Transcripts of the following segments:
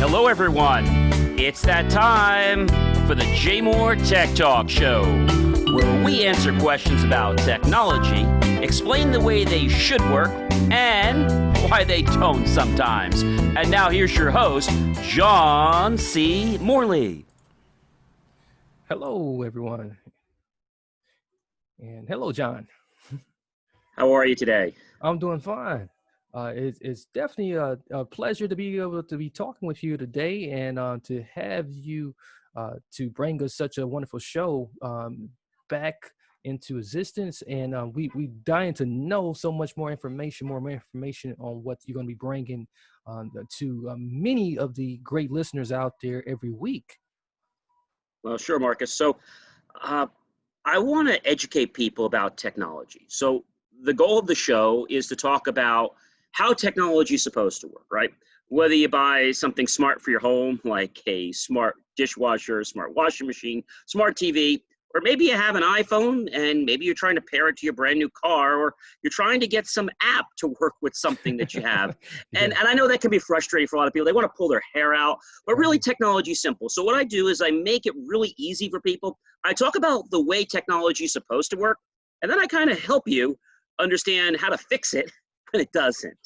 Hello, everyone. It's that time for the JMOR Tech Talk Show, where we answer questions about technology, explain the way they should work, and why they don't sometimes. And now here's your host, John C. Morley. Hello, everyone. And hello, John. How are you today? I'm doing fine. It's definitely a pleasure to be able to be talking with you today and to have you to bring us such a wonderful show back into existence. And we dying to know so much more information on what you're going to be bringing to many of the great listeners out there every week. Well, sure, Marcus. So I want to educate people about technology. So the goal of the show is to talk about how technology is supposed to work, right? Whether you buy something smart for your home, like a smart dishwasher, smart washing machine, smart TV, or maybe you have an iPhone and maybe you're trying to pair it to your brand new car, or you're trying to get some app to work with something that you have. Yeah. And I know that can be frustrating for a lot of people. They want to pull their hair out, but really technology is simple. So what I do is I make it really easy for people. I talk about the way technology is supposed to work, and then I kind of help you understand how to fix it when it doesn't.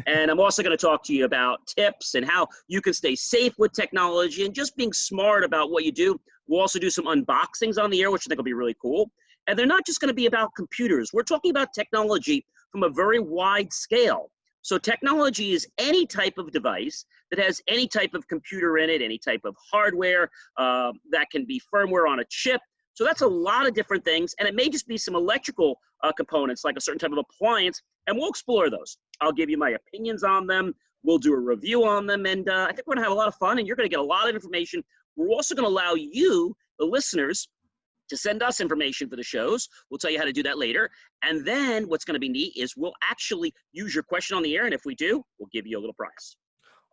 And I'm also going to talk to you about tips and how you can stay safe with technology and just being smart about what you do. We'll also do some unboxings on the air, which I think will be really cool. And they're not just going to be about computers. We're talking about technology from a very wide scale. So technology is any type of device that has any type of computer in it, any type of hardware that can be firmware on a chip. So that's a lot of different things. And it may just be some electrical components, like a certain type of appliance. And we'll explore those. I'll give you my opinions on them. We'll do a review on them. And I think we're going to have a lot of fun. And you're going to get a lot of information. We're also going to allow you, the listeners, to send us information for the shows. We'll tell you how to do that later. And then what's going to be neat is we'll actually use your question on the air. And if we do, we'll give you a little prize.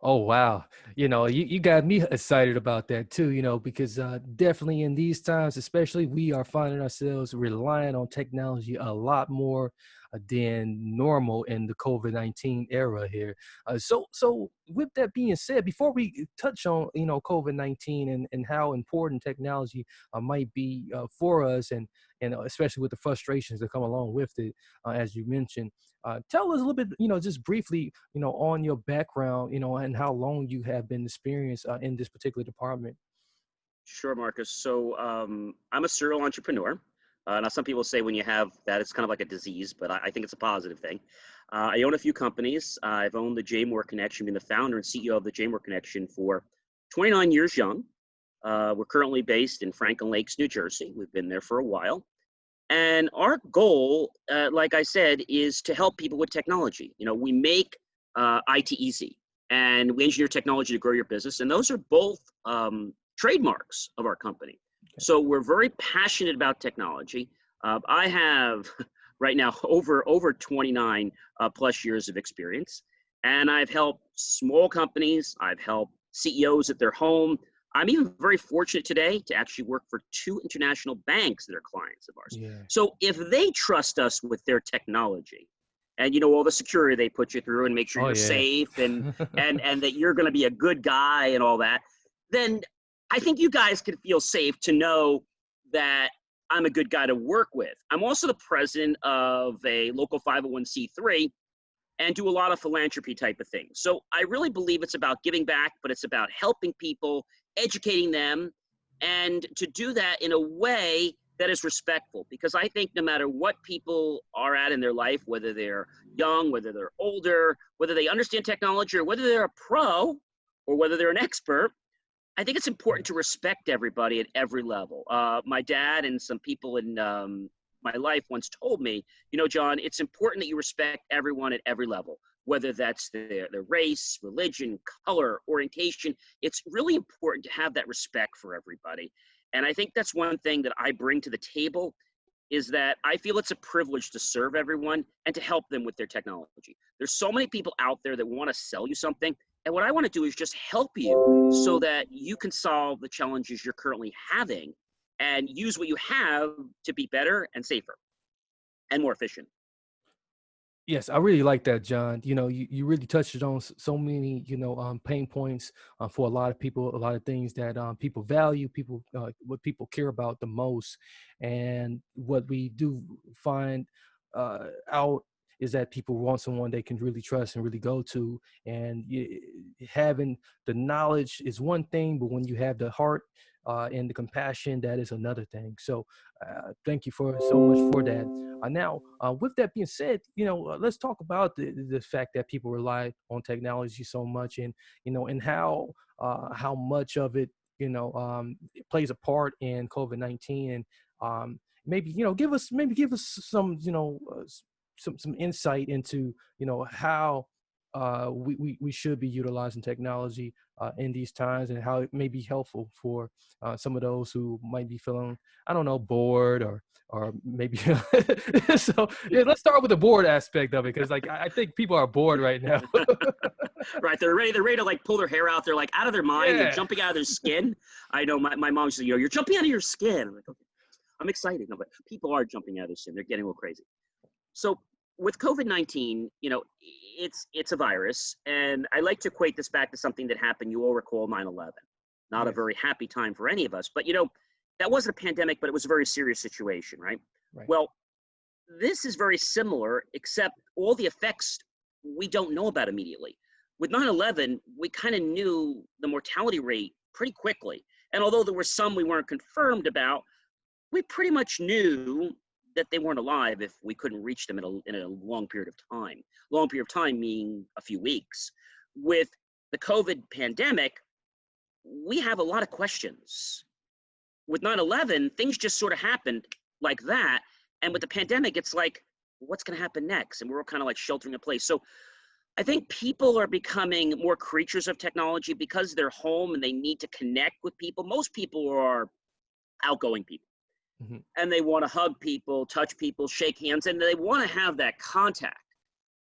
Oh, wow. You got me excited about that too, because definitely in these times, especially, we are finding ourselves relying on technology a lot more than normal in the COVID-19 era here. So with that being said, before we touch on, COVID-19 and how important technology might be for us and especially with the frustrations that come along with it, as you mentioned, tell us a little bit, just briefly, on your background, and how long you have been experienced in this particular department. Sure, Marcus. So I'm a serial entrepreneur. Now, some people say when you have that, it's kind of like a disease, but I think it's a positive thing. I own a few companies. I've owned the JMOR Connection, been the founder and CEO of the JMOR Connection for 29 years young. We're currently based in Franklin Lakes, New Jersey. We've been there for a while. And our goal, like I said, is to help people with technology. We make IT easy, and we engineer technology to grow your business. And those are both trademarks of our company. So we're very passionate about technology. I have right now over 29 plus years of experience, and I've helped small companies. I've helped CEOs at their home. I'm even very fortunate today to actually work for 2 international banks that are clients of ours. Yeah. So if they trust us with their technology, and all the security they put you through and make sure you're safe and that you're going to be a good guy and all that, then I think you guys can feel safe to know that I'm a good guy to work with. I'm also the president of a local 501c3 and do a lot of philanthropy type of things. So I really believe it's about giving back, but it's about helping people, educating them, and to do that in a way that is respectful. Because I think no matter what people are at in their life, whether they're young, whether they're older, whether they understand technology, or whether they're a pro, or whether they're an expert, I think it's important to respect everybody at every level. My dad and some people in my life once told me, John, it's important that you respect everyone at every level, whether that's their race, religion, color, orientation. It's really important to have that respect for everybody. And I think that's one thing that I bring to the table, is that I feel it's a privilege to serve everyone and to help them with their technology. There's so many people out there that want to sell you something. And what I want to do is just help you so that you can solve the challenges you're currently having and use what you have to be better and safer and more efficient. Yes, I really like that, John. You really touched on so many, pain points for a lot of people, a lot of things that people value, what people care about the most. And what we do find out is that people want someone they can really trust and really go to. And having the knowledge is one thing, but when you have the heart and the compassion, that is another thing. So thank you for so much for that. Now, with that being said, let's talk about the fact that people rely on technology so much, and how much of it, it plays a part in COVID-19, and maybe give us some some insight into how we should be utilizing technology in these times, and how it may be helpful for some of those who might be feeling, I don't know, bored, or maybe so yeah, let's start with the bored aspect of it, because like I think people are bored right now. Right, they're ready to like pull their hair out. They're like out of their mind. They're Yeah. jumping out of their skin. I know my mom said, you're jumping out of your skin. I'm like, okay, I'm excited. No, but people are jumping out of their skin. They're getting a little crazy. So with COVID-19, it's a virus, and I like to equate this back to something that happened. You all recall 9/11. Not a Yes. very happy time for any of us, but that wasn't a pandemic, but it was a very serious situation, right? Right. Well, this is very similar, except all the effects we don't know about immediately. With 9/11, we kind of knew the mortality rate pretty quickly. And although there were some we weren't confirmed about, we pretty much knew that they weren't alive if we couldn't reach them in a long period of time. Long period of time meaning a few weeks. With the COVID pandemic, we have a lot of questions. With 9/11, things just sort of happened like that. And with the pandemic, it's like, what's going to happen next? And we're all kind of like sheltering in place. So I think people are becoming more creatures of technology because they're home and they need to connect with people. Most people are outgoing people, Mhm. and they want to hug people, touch people, shake hands, and they want to have that contact.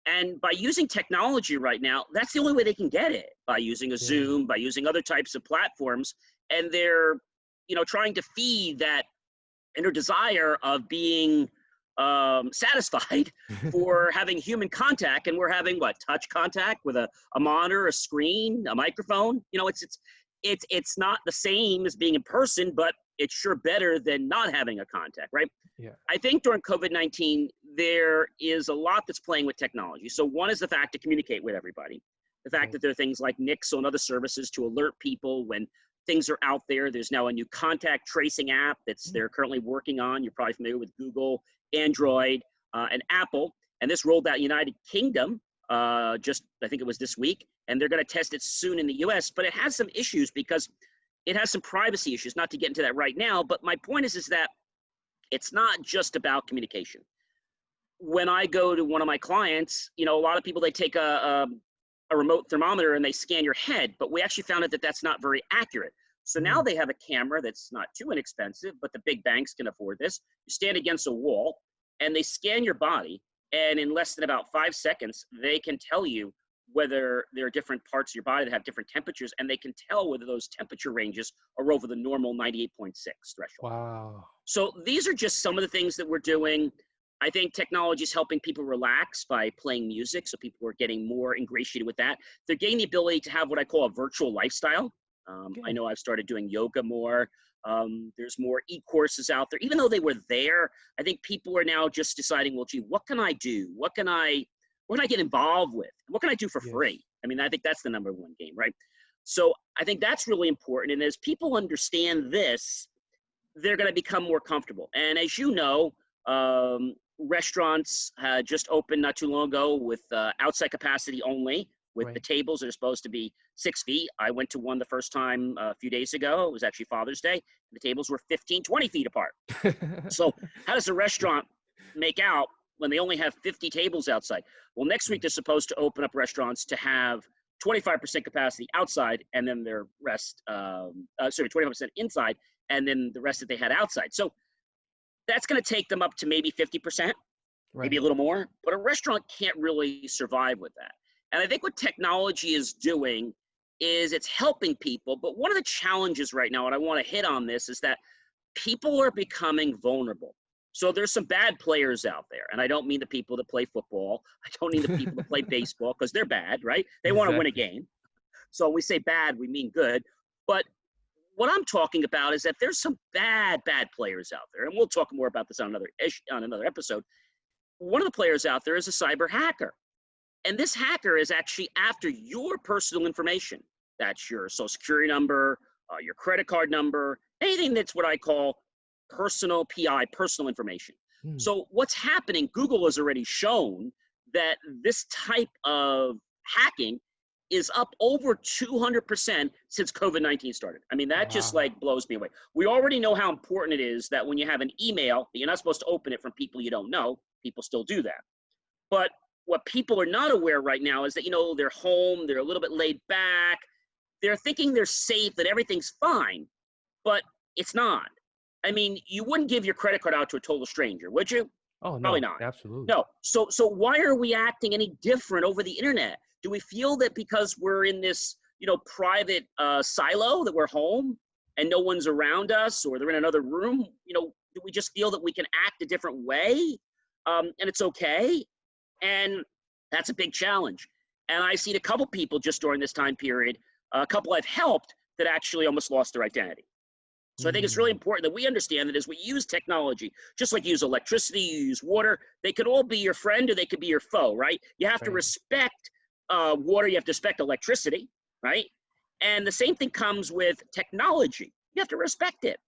And by using technology right now, that's the only way they can get it, by using a Yeah. Zoom, by using other types of platforms. And they're, trying to feed that inner desire of being satisfied for having human contact. And we're having what, touch contact with a monitor, a screen, a microphone. It's not the same as being in person, but it's sure better than not having a contact, right? Yeah. I think during COVID-19, there is a lot that's playing with technology. So one is the fact to communicate with everybody. The fact Right. that there are things like Nix and other services to alert people when things are out there. There's now a new contact tracing app they're currently working on. You're probably familiar with Google, Android, and Apple. And this rolled out in the United Kingdom just, I think it was this week. And they're going to test it soon in the US. But it has some issues because it has some privacy issues, not to get into that right now. But my point is that it's not just about communication. When I go to one of my clients, a lot of people, they take a remote thermometer and they scan your head, but we actually found out that that's not very accurate. So now Mm. they have a camera that's not too inexpensive, but the big banks can afford this. You stand against a wall and they scan your body, and in less than about 5 seconds, they can tell you whether there are different parts of your body that have different temperatures, and they can tell whether those temperature ranges are over the normal 98.6 threshold. Wow. So these are just some of the things that we're doing. I think technology is helping people relax by playing music. So people are getting more ingratiated with that. They're getting the ability to have what I call a virtual lifestyle. I Okay. know I've started doing yoga more. There's more e-courses out there. Even though they were there, I think people are now just deciding, well, gee, what can I do? What can I get involved with? What can I do for Yes. free? I mean, I think that's the number one game, right? So I think that's really important. And as people understand this, they're going to become more comfortable. And as you know, restaurants just opened not too long ago with outside capacity only, with the Right. tables that are supposed to be 6 feet. I went to one the first time a few days ago. It was actually Father's Day. The tables were 15, 20 feet apart. So how does a restaurant make out when they only have 50 tables outside? Well, next week they're supposed to open up restaurants to have 25% capacity outside, and then their rest, 25% inside, and then the rest that they had outside. So that's going to take them up to maybe 50%, maybe Right. a little more. But a restaurant can't really survive with that. And I think what technology is doing is it's helping people. But one of the challenges right now, and I want to hit on this, is that people are becoming vulnerable. So there's some bad players out there. And I don't mean the people that play football. I don't mean the people that play baseball, because they're bad, right? They want to win a Exactly. game. So when we say bad, we mean good. But what I'm talking about is that there's some bad players out there. And we'll talk more about this on another episode. One of the players out there is a cyber hacker. And this hacker is actually after your personal information. That's your social security number, your credit card number, anything that's what I call personal PI, personal information. Hmm. So what's happening, Google has already shown that this type of hacking is up over 200% since COVID-19 started. I mean, that just Wow. like blows me away. We already know how important it is that when you have an email, that you're not supposed to open it from people you don't know. People still do that. But what people are not aware right now is that, they're home, they're a little bit laid back, they're thinking they're safe, that everything's fine, but it's not. I mean, you wouldn't give your credit card out to a total stranger, would you? Oh Probably no, not. absolutely. No. So why are we acting any different over the internet? Do we feel that because we're in this, private silo, that we're home and no one's around us, or they're in another room? Do we just feel that we can act a different way, and it's okay? And that's a big challenge. And I've seen a couple people just during this time period, a couple I've helped, that actually almost lost their identity. So I think it's really Hmm. important that we understand that as we use technology, just like you use electricity, you use water, they could all be your friend or they could be your foe, right? You have to Right. respect water, you have to respect electricity, right? And the same thing comes with technology. You have to respect it.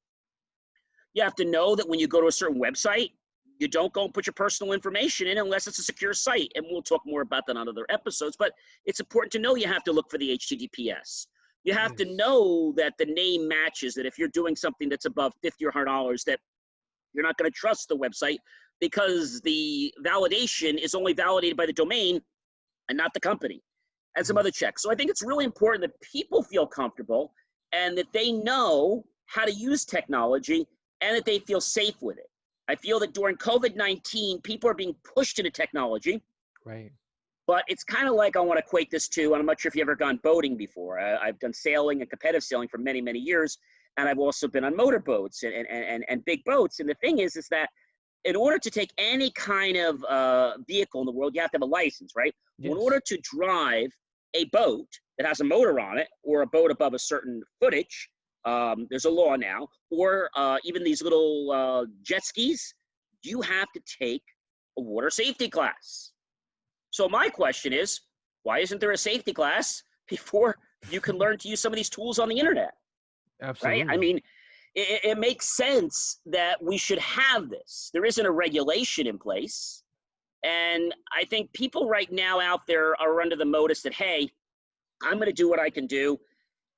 You have to know that when you go to a certain website, you don't go and put your personal information in unless it's a secure site. And we'll talk more about that on other episodes. But it's important to know you have to look for the HTTPS. You have to Yes. know that the name matches, that if you're doing something that's above $50 or $100, that you're not going to trust the website, because the validation is only validated by the domain and not the company, and some Mm. other checks. So I think it's really important that people feel comfortable and that they know how to use technology and that they feel safe with it. I feel that during COVID-19, people are being pushed into technology, Right. but it's kind of like, I want to equate this to, and I'm not sure if you've ever gone boating before. I've done sailing and competitive sailing for many, many years, and I've also been on motorboats and big boats. And the thing is that in order to take any kind of vehicle in the world, you have to have a license, right? Well, in Yes. order to drive a boat that has a motor on it, or a boat above a certain footage, there's a law now, or even these little jet skis, you have to take a water safety class. So my question is, why isn't there a safety class before you can learn to use some of these tools on the internet, right? I Absolutely. mean, it makes sense that we should have this. There isn't a regulation in place. And I think people right now out there are under the modus that, hey, I'm going to do what I can do.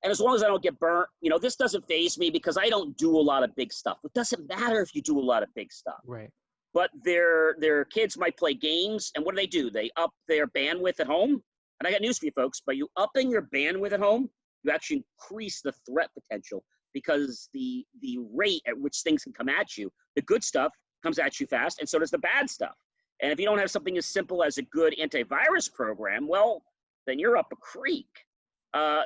And as long as I don't get burnt, this doesn't faze me, because I don't do a lot of big stuff. It doesn't matter if you do a lot of big stuff. Right. But their kids might play games, and what do? They up their bandwidth at home. And I got news for you folks: by you upping your bandwidth at home, you actually increase the threat potential, because the rate at which things can come at you, the good stuff comes at you fast, and so does the bad stuff. And if you don't have something as simple as a good antivirus program, well, then you're up a creek.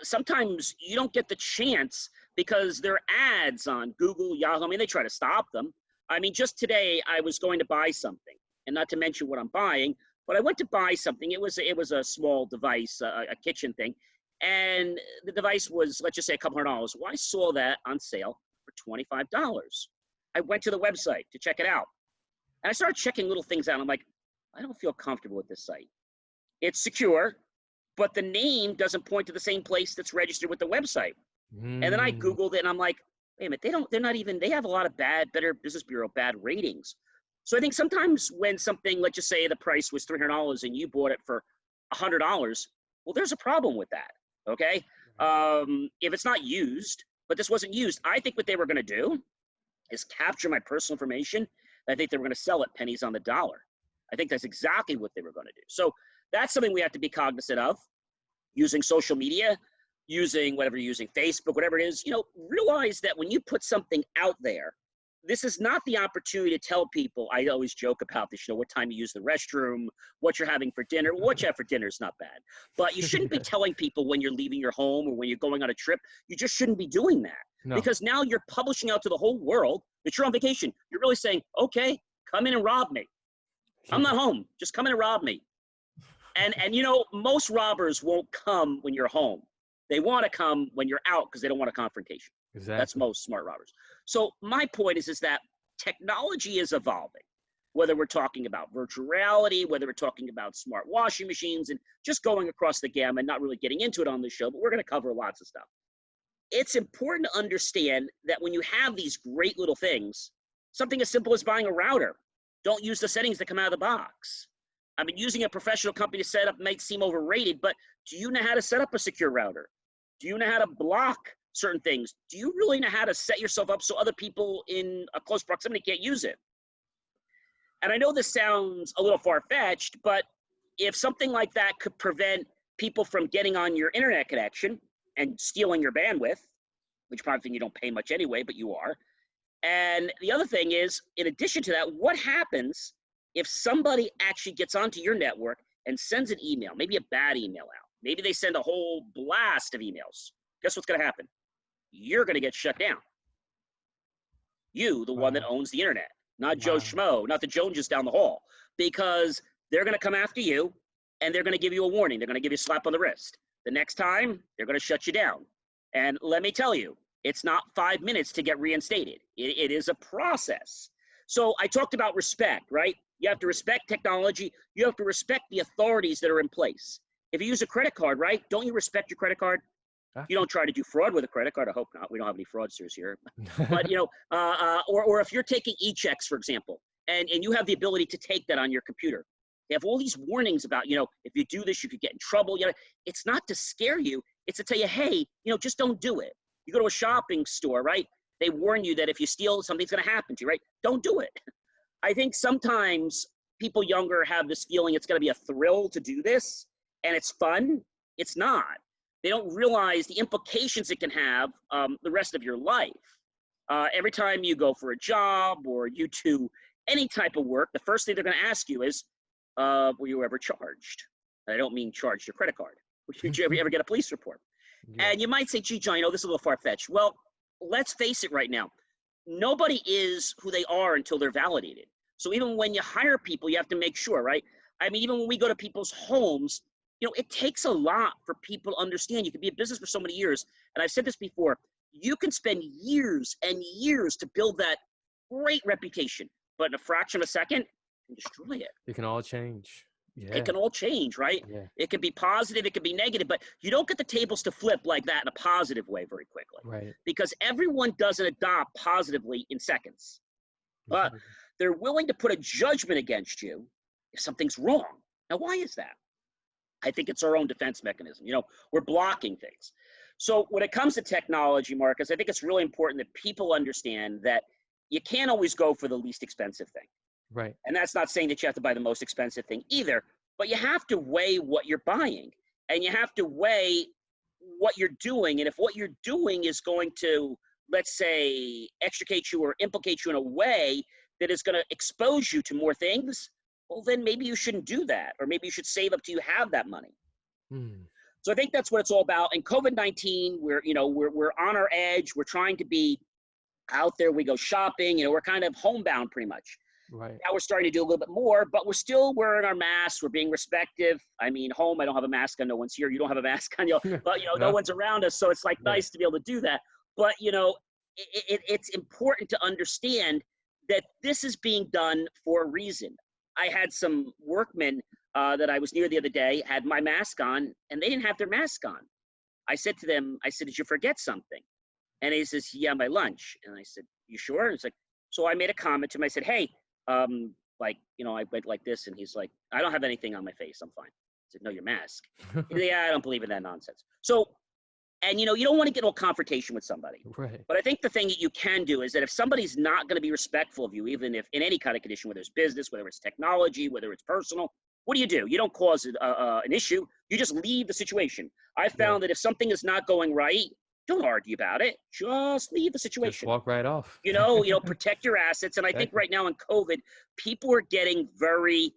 Sometimes you don't get the chance because there are ads on Google, Yahoo. I mean, they try to stop them. I mean, just today I was going to buy something, and not to mention what I'm buying, but I went to buy something. It was a small device, a kitchen thing, and the device was, let's just say, a couple $100. Well, I saw that on sale for $25. I went to the website to check it out, and I started checking little things out. I'm like, I don't feel comfortable with this site. It's secure, but the name doesn't point to the same place that's registered with the website. And then I Mm. Googled it, and I'm like, wait a minute, they're not even, they have a lot of Better Business Bureau bad ratings. So I think sometimes when something, let's just say the price was $300 and you bought it for $100, well, there's a problem with that. Okay. Right. If it's not used, but this wasn't used, I think what they were going to do is capture my personal information. I think they were going to sell it pennies on the dollar. I think that's exactly what they were going to do. So that's something we have to be cognizant of. Using social media, using whatever you're using, Facebook, whatever it is, realize that when you put something out there, this is not the opportunity to tell people. I always joke about this, what time you use the restroom, what you're having for dinner. What you have for dinner is not bad, but you shouldn't be Yeah. telling people when you're leaving your home or when you're going on a trip. You just shouldn't be doing that, No. because now you're publishing out to the whole world that you're on vacation. You're really saying, okay, come in and rob me. I'm not home. Just come in and rob me. And you know, most robbers won't come when you're home. They want to come when you're out because they don't want a confrontation. Exactly. That's most smart robbers. So my point is that technology is evolving, whether we're talking about virtual reality, whether we're talking about smart washing machines, and just going across the gamut, not really getting into it on this show, but we're going to cover lots of stuff. It's important to understand that when you have these great little things, something as simple as buying a router, don't use the settings that come out of the box. I mean, using a professional company to set up might seem overrated, but do you know how to set up a secure router? Do you know how to block certain things? Do you really know how to set yourself up so other people in a close proximity can't use it? And I know this sounds a little far-fetched, but if something like that could prevent people from getting on your internet connection and stealing your bandwidth, which probably think you don't pay much anyway, but you are. And the other thing is, in addition to that, what happens if somebody actually gets onto your network and sends an email, maybe a bad email out? Maybe they send a whole blast of emails. Guess what's going to happen? You're going to get shut down. You, the one that owns the internet, not Joe Schmo, not the Joneses down the hall, because they're going to come after you and they're going to give you a warning. They're going to give you a slap on the wrist. The next time, they're going to shut you down. And let me tell you, it's not 5 minutes to get reinstated. It is a process. So I talked about respect, right? You have to respect technology. You have to respect the authorities that are in place. If you use a credit card, right, don't you respect your credit card? You don't try to do fraud with a credit card. I hope not. We don't have any fraudsters here. But, you know, or if you're taking e-checks, for example, and you have the ability to take that on your computer, they have all these warnings about, you know, if you do this, you could get in trouble. You know, it's not to scare you. It's to tell you, hey, you know, just don't do it. You go to a shopping store, right? They warn you that if you steal, something's going to happen to you, right? Don't do it. I think sometimes people younger have this feeling it's going to be a thrill to do this and it's fun. It's not. They don't realize the implications it can have the rest of your life. Every time you go for a job or you do any type of work, the first thing they're going to ask you is, were you ever charged? And I don't mean charged your credit card. Did you ever get a police report? Yeah. And you might say, gee, John, you know, this is a little far-fetched. Well, let's face it right now. Nobody is who they are until they're validated. So even when you hire people, you have to make sure, right? I mean, even when we go to people's homes, you know, it takes a lot for people to understand. You can be in business for so many years. And I've said this before, you can spend years and years to build that great reputation, but in a fraction of a second, you can destroy it. It can all change. Yeah. It can all change, right? Yeah. It can be positive, it can be negative, but you don't get the tables to flip like that in a positive way very quickly. Right. Because everyone doesn't adopt positively in seconds. But they're willing to put a judgment against you if something's wrong. Now, why is that? I think it's our own defense mechanism. You know, we're blocking things. So when it comes to technology, Marcus, I think it's really important that people understand that you can't always go for the least expensive thing. Right. And that's not saying that you have to buy the most expensive thing either, but you have to weigh what you're buying and you have to weigh what you're doing. And if what you're doing is going to, let's say, extricate you or implicate you in a way that is going to expose you to more things, well, then maybe you shouldn't do that. Or maybe you should save up till you have that money. So I think that's what it's all about. And COVID-19, we're on our edge. We're trying to be out there. We go shopping. You know, we're kind of homebound pretty much. Right. Now we're starting to do a little bit more, but we're still wearing our masks. We're being respectful. I mean, home, I don't have a mask on. No one's here. You don't have a mask on, you know, but, you know, no one's around us. So it's like nice to be able to do that. But, you know, it's important to understand that this is being done for a reason. I had some workmen that I was near the other day, had my mask on, and they didn't have their mask on. I said to them, I said, did you forget something? And he says, yeah, my lunch. And I said, you sure? And it's like, so I made a comment to him. I said, hey, like, you know, I went like this, and he's like, I don't have anything on my face. I'm fine. I said, no, your mask. Yeah, I don't believe in that nonsense. So, and, you know, you don't want to get into a confrontation with somebody. Right. But I think the thing that you can do is that if somebody's not going to be respectful of you, even if in any kind of condition, whether it's business, whether it's technology, whether it's personal, what do? You don't cause an issue. You just leave the situation. I found that if something is not going right, don't argue about it. Just leave the situation. Just walk right off. you know, protect your assets. And I think right now in COVID, people are getting very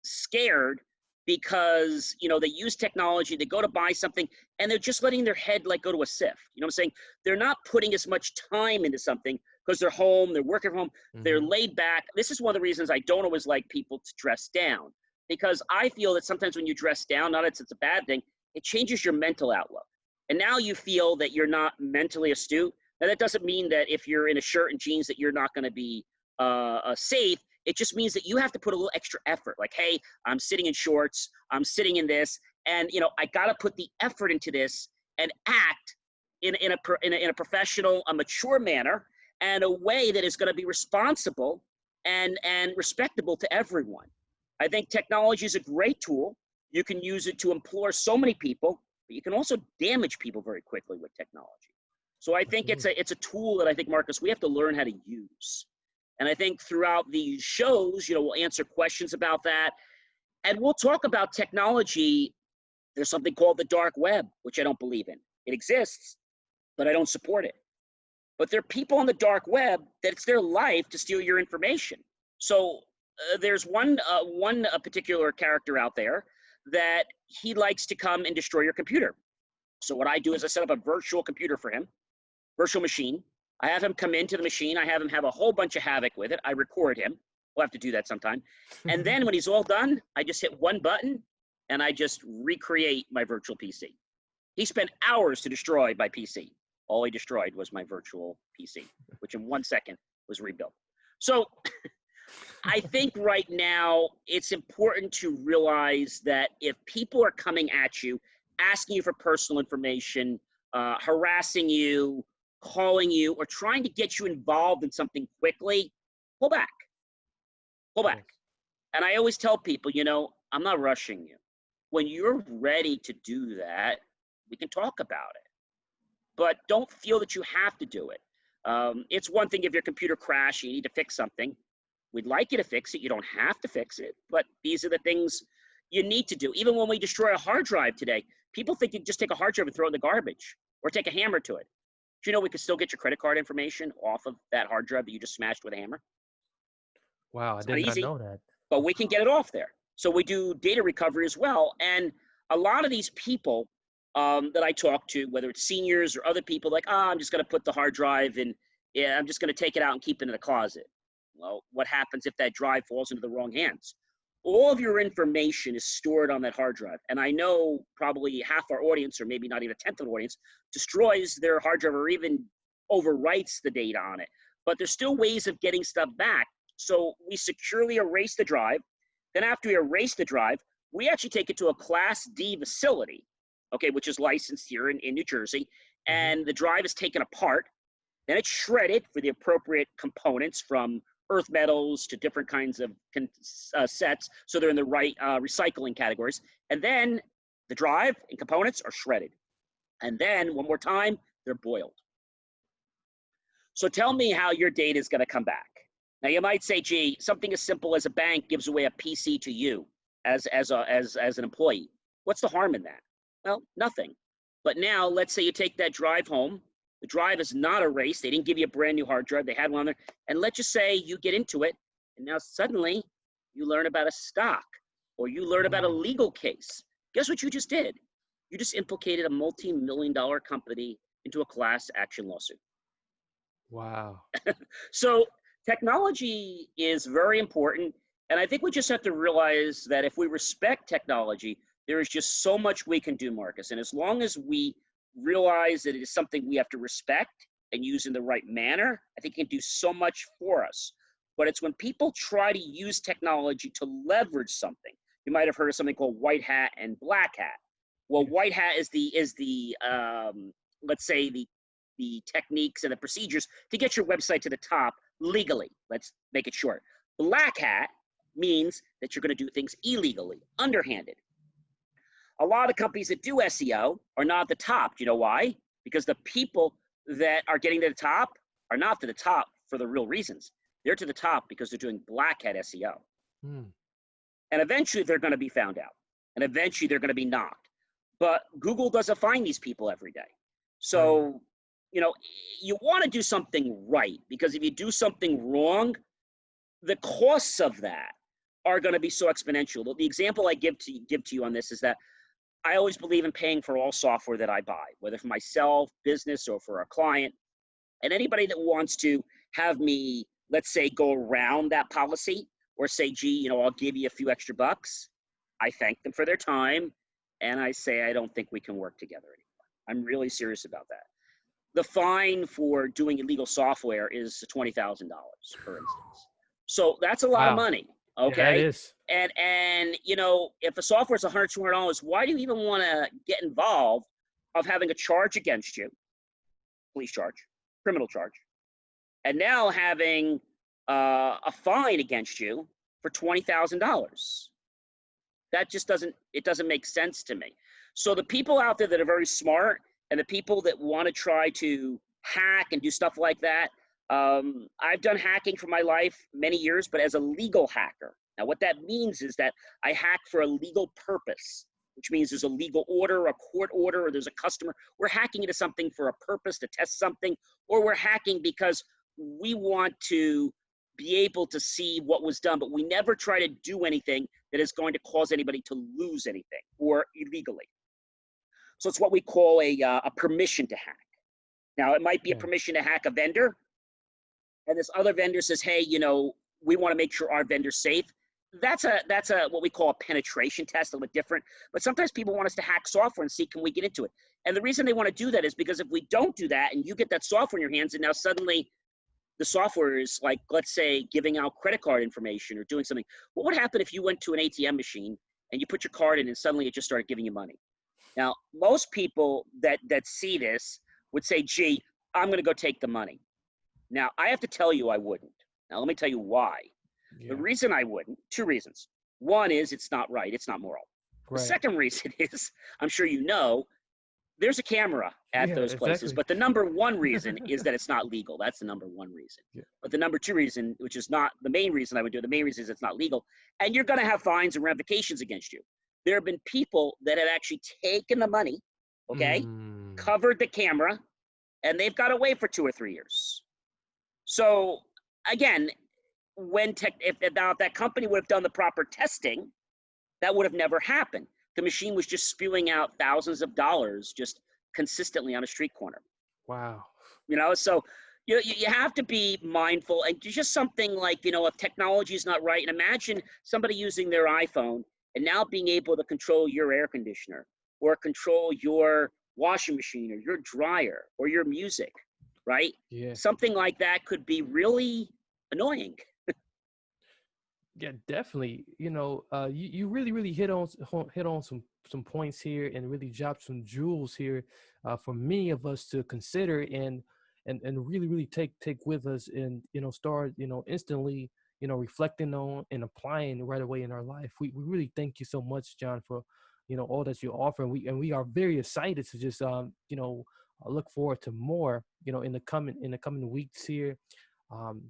scared because, you know, they use technology, they go to buy something, and they're just letting their head like go to a sieve. You know what I'm saying? They're not putting as much time into something because they're home, they're working from home, they're Hmm. laid back. This is one of the reasons I don't always like people to dress down, because I feel that sometimes when you dress down, not that it's a bad thing, it changes your mental outlook. And now you feel that you're not mentally astute. Now, that doesn't mean that if you're in a shirt and jeans that you're not going to be safe. It just means that you have to put a little extra effort. Like, hey, I'm sitting in shorts, I'm sitting in this, and I got to put the effort into this and act in a professional, a mature manner, and a way that is going to be responsible and respectable to everyone. I think technology is a great tool. You can use it to implore so many people, but you can also damage people very quickly with technology. So I think Absolutely. it's a tool that I think, Marcus, we have to learn how to use. And I think throughout these shows, we'll answer questions about that. And we'll talk about technology. There's something called the dark web, which I don't believe in. It exists, but I don't support it. But there are people on the dark web that it's their life to steal your information. So there's one particular character out there that he likes to come and destroy your computer. So what I do is I set up a virtual computer for him, virtual machine. I have him come into the machine. I have him have a whole bunch of havoc with it. I record him. We'll have to do that sometime. And then when he's all done, I just hit one button and I just recreate my virtual PC. He spent hours to destroy my PC. All he destroyed was my virtual PC, which in 1 second was rebuilt. So I think right now it's important to realize that if people are coming at you, asking you for personal information, harassing you, calling you, or trying to get you involved in something quickly, pull back, pull back. Yes. And I always tell people, I'm not rushing you. When you're ready to do that, we can talk about it. But don't feel that you have to do it. It's one thing if your computer crashed, you need to fix something. We'd like you to fix it. You don't have to fix it, but these are the things you need to do. Even when we destroy a hard drive today, people think you just take a hard drive and throw it in the garbage or take a hammer to it. Do you know we can still get your credit card information off of that hard drive that you just smashed with a hammer? Wow, I It's not did not easy, know that. but we can get it off there. So we do data recovery as well. And a lot of these people that I talk to, whether it's seniors or other people, like, I'm just going to put the hard drive in, yeah, I'm just going to take it out and keep it in the closet. Well, what happens if that drive falls into the wrong hands? All of your information is stored on that hard drive. And I know probably half our audience, or maybe not even a tenth of the audience, destroys their hard drive or even overwrites the data on it. But there's still ways of getting stuff back. So we securely erase the drive. Then after we erase the drive, we actually take it to a Class D facility, okay, which is licensed here in New Jersey. Hmm. And the drive is taken apart. Then it's shredded for the appropriate components, from earth metals to different kinds of sets, so they're in the right recycling categories. And then the drive and components are shredded. And then one more time, they're boiled. So tell me how your data is going to come back. Now you might say, gee, something as simple as a bank gives away a PC to you as an employee. What's the harm in that? Well, nothing. But now let's say you take that drive home. The drive is not erased. They didn't give you a brand new hard drive. They had one on there. And let's just say you get into it, and now suddenly you learn about a stock, or you learn about a Mm. legal case. Guess what you just did? You just implicated a multi-million-dollar company into a class action lawsuit. Wow. So technology is very important. And I think we just have to realize that if we respect technology, there is just so much we can do, Marcus. And as long as we realize that it is something we have to respect and use in the right manner, I think it can do so much for us. But it's when people try to use technology to leverage something. You might have heard of something called white hat and black hat. Well, Yes. white hat is the let's say the techniques and the procedures to get your website to the top legally. Let's make it short. Black hat means that you're going to do things illegally, underhanded. A lot of companies that do SEO are not at the top. Do you know why? Because the people that are getting to the top are not to the top for the real reasons. They're to the top because they're doing black hat SEO. Mm. And eventually they're going to be found out. And eventually they're going to be knocked. But Google doesn't find these people every day. Right. So, you want to do something right, because if you do something wrong, the costs of that are going to be so exponential. The example I give to you on this is that I always believe in paying for all software that I buy, whether for myself, business, or for a client. And anybody that wants to have me, let's say, go around that policy or say, gee, I'll give you a few extra bucks. I thank them for their time, and I say, I don't think we can work together anymore. I'm really serious about that. The fine for doing illegal software is $20,000, for instance. So that's a lot of Wow. money, Yeah, that okay? is. And if the software is $100, $200, why do you even want to get involved of having a charge against you, police charge, criminal charge, and now having a fine against you for $20,000? That just doesn't make sense to me. So the people out there that are very smart and the people that want to try to hack and do stuff like that, I've done hacking for my life many years, but as a legal hacker. Now, what that means is that I hack for a legal purpose, which means there's a legal order, a court order, or there's a customer. We're hacking into something for a purpose, to test something, or we're hacking because we want to be able to see what was done, but we never try to do anything that is going to cause anybody to lose anything or illegally. So it's what we call a permission to hack. Now, it might be a permission to hack a vendor, and this other vendor says, hey, we want to make sure our vendor's safe. That's a what we call a penetration test, a little bit different. But sometimes people want us to hack software and see, can we get into it? And the reason they want to do that is because if we don't do that and you get that software in your hands and now suddenly the software is like, let's say, giving out credit card information or doing something. What would happen if you went to an ATM machine and you put your card in and suddenly it just started giving you money? Now, most people that see this would say, gee, I'm going to go take the money. Now, I have to tell you I wouldn't. Now, let me tell you why. Yeah. The reason I wouldn't, two reasons. One is it's not right. It's not moral. Right. The second reason is, I'm sure you know, there's a camera at those places, but the number one reason is that it's not legal. That's the number one reason. Yeah. But the number two reason, which is not the main reason I would do it, the main reason is it's not legal, and you're going to have fines and ramifications against you. There have been people that have actually taken the money, covered the camera, and they've got away for 2 or 3 years. So again, if that company would have done the proper testing, that would have never happened. The machine was just spewing out thousands of dollars just consistently on a street corner. Wow. So you have to be mindful, and just something like, if technology is not right, and imagine somebody using their iPhone and now being able to control your air conditioner or control your washing machine or your dryer or your music, right? Yeah. Something like that could be really annoying. Yeah, definitely. You really hit on some points here and really dropped some jewels here for many of us to consider and really take with us and start instantly reflecting on and applying right away in our life. We really thank you so much, John, for all that you offer, and we are very excited to just look forward to more in the coming weeks here.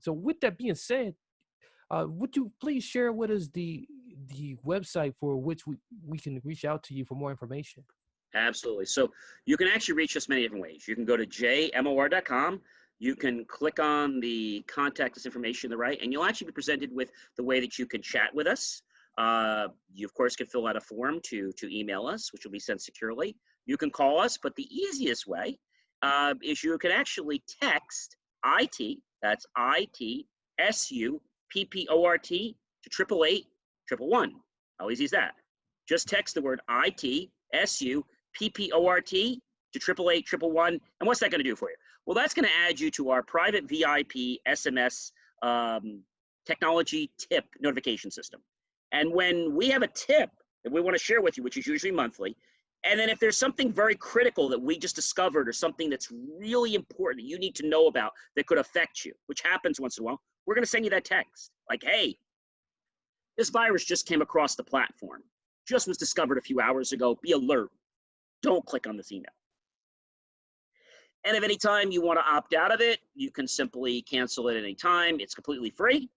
So with that being said, would you please share with us the website for which we can reach out to you for more information? Absolutely. So you can actually reach us many different ways. You can go to jmor.com. You can click on the contact us information on the right, and you'll actually be presented with the way that you can chat with us. You, of course, can fill out a form to email us, which will be sent securely. You can call us, but the easiest way is you can actually text IT, that's ITSU, PPORT to 888-111. How easy is that? Just text the word ITSU PPORT to 888-111. And what's that going to do for you? Well, that's going to add you to our private VIP SMS technology tip notification system. And when we have a tip that we want to share with you, which is usually monthly, and then if there's something very critical that we just discovered or something that's really important that you need to know about that could affect you, which happens once in a while, we're going to send you that text. Like, hey, this virus just came across the platform. Just was discovered a few hours ago. Be alert. Don't click on this email. And if any time you want to opt out of it, you can simply cancel it at any time. It's completely free.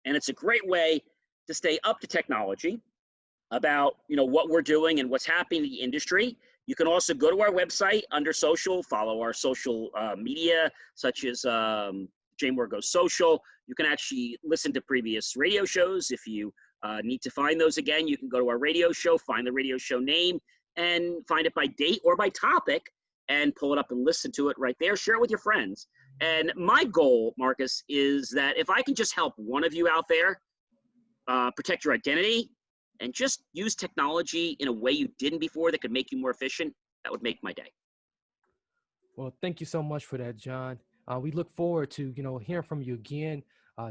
And it's a great way to stay up to technology about what we're doing and what's happening in the industry. You can also go to our website under social, follow our social media, such as JMOR Goes Social. You can actually listen to previous radio shows. If you need to find those again, you can go to our radio show, find the radio show name, and find it by date or by topic, and pull it up and listen to it right there. Share it with your friends. And my goal, Marcus, is that if I can just help one of you out there protect your identity and just use technology in a way you didn't before that could make you more efficient, that would make my day. Well, thank you so much for that, John. We look forward to, hearing from you again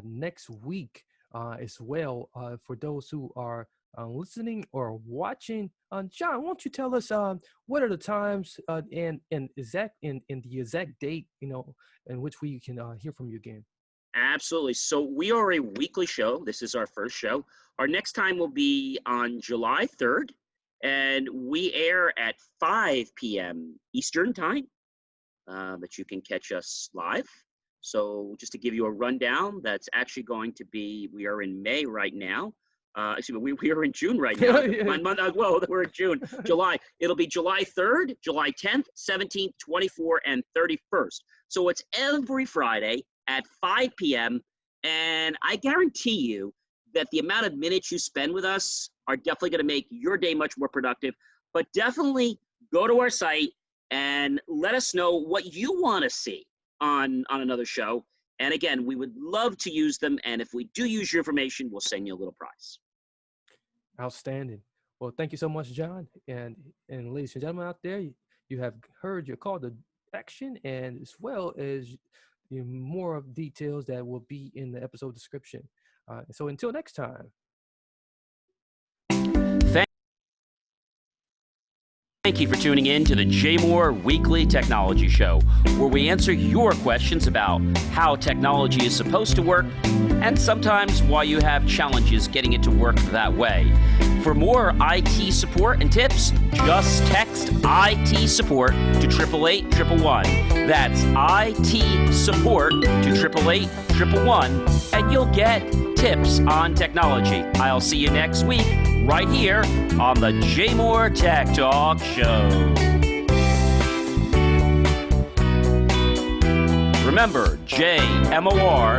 next week as well. For those who are listening or watching, John, won't you tell us what are the times and the exact date, in which we can hear from you again? Absolutely. So we are a weekly show. This is our first show. Our next time will be on July 3rd, and we air at 5 p.m. Eastern time, but you can catch us live. So just to give you a rundown, that's actually going to be, we are in May right now. Excuse me, we are in June right now. Well, we're in June, July. It'll be July 3rd, July 10th, 17th, 24th, and 31st. So it's every Friday at 5 p.m. And I guarantee you that the amount of minutes you spend with us are definitely going to make your day much more productive. But definitely go to our site and let us know what you want to see on another show. And again, we would love to use them. And if we do use your information, we'll send you a little prize. Outstanding. Well, thank you so much, John. And ladies and gentlemen out there, you have heard your call to action, and as well as more of details that will be in the episode description. So until next time. Thank you for tuning in to the JMOR Weekly Technology Show, where we answer your questions about how technology is supposed to work and sometimes why you have challenges getting it to work that way. For more IT support and tips, just text IT support to 888-111. That's IT support to 888-111, and you'll get tips on technology. I'll see you next week right here on the JMOR Tech Talk Show. Remember, JMOR.com.